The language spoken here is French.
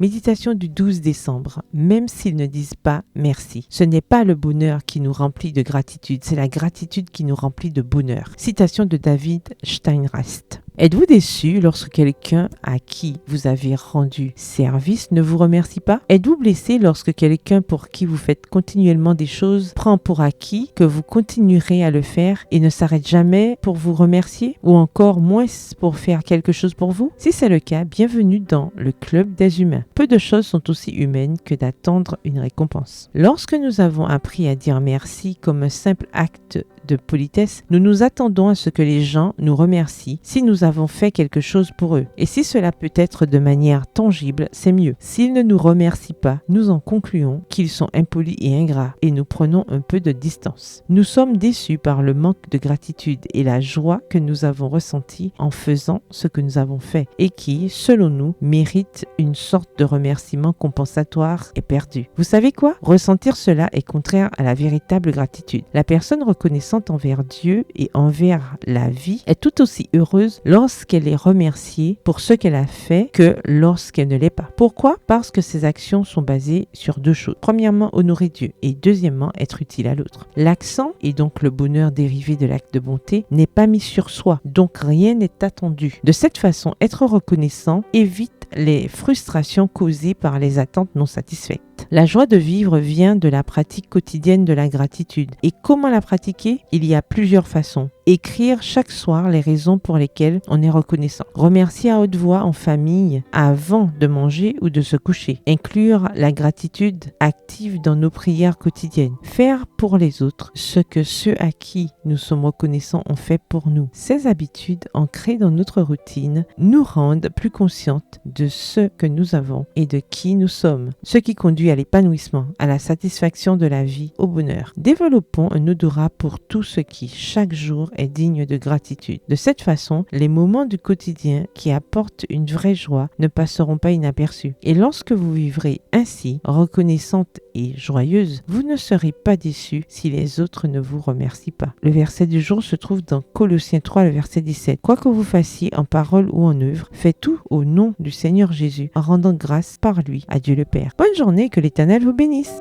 Méditation du 12 décembre. Même s'ils ne disent pas merci. Ce n'est pas le bonheur qui nous remplit de gratitude, c'est la gratitude qui nous remplit de bonheur. Citation de David Steinrast. Êtes-vous déçu lorsque quelqu'un à qui vous avez rendu service ne vous remercie pas? Êtes-vous blessé lorsque quelqu'un pour qui vous faites continuellement des choses prend pour acquis que vous continuerez à le faire et ne s'arrête jamais pour vous remercier ou encore moins pour faire quelque chose pour vous? Si c'est le cas, bienvenue dans le club des humains. Peu de choses sont aussi humaines que d'attendre une récompense. Lorsque nous avons appris à dire merci comme un simple acte de politesse, nous nous attendons à ce que les gens nous remercient si nous avons fait quelque chose pour eux. Et si cela peut être de manière tangible, c'est mieux. S'ils ne nous remercient pas, nous en concluons qu'ils sont impolis et ingrats et nous prenons un peu de distance. Nous sommes déçus par le manque de gratitude et la joie que nous avons ressentie en faisant ce que nous avons fait et qui, selon nous, mérite une sorte de remerciement compensatoire et perdu. Vous savez quoi? Ressentir cela est contraire à la véritable gratitude. La personne reconnaissante envers Dieu et envers la vie est tout aussi heureuse lorsqu'elle est remerciée pour ce qu'elle a fait que lorsqu'elle ne l'est pas. Pourquoi? Parce que ses actions sont basées sur deux choses. Premièrement, honorer Dieu et deuxièmement, être utile à l'autre. L'accent, et donc le bonheur dérivé de l'acte de bonté, n'est pas mis sur soi, donc rien n'est attendu. De cette façon, être reconnaissant évite les frustrations causées par les attentes non satisfaites. La joie de vivre vient de la pratique quotidienne de la gratitude. Et comment la pratiquer? Il y a plusieurs façons. Écrire chaque soir les raisons pour lesquelles on est reconnaissant. Remercier à haute voix en famille avant de manger ou de se coucher. Inclure la gratitude active dans nos prières quotidiennes. Faire pour les autres ce que ceux à qui nous sommes reconnaissants ont fait pour nous. Ces habitudes ancrées dans notre routine nous rendent plus conscientes de ce que nous avons et de qui nous sommes. Ce qui conduit à l'épanouissement, à la satisfaction de la vie, au bonheur. Développons un odorat pour tout ce qui, chaque jour, est digne de gratitude. De cette façon, les moments du quotidien qui apportent une vraie joie ne passeront pas inaperçus. Et lorsque vous vivrez ainsi, reconnaissante et joyeuse, vous ne serez pas déçus si les autres ne vous remercient pas. Le verset du jour se trouve dans Colossiens 3, le verset 17. Quoi que vous fassiez en parole ou en œuvre, faites tout au nom du Seigneur Jésus, en rendant grâce par lui à Dieu le Père. Bonne journée, que l'Éternel vous bénisse.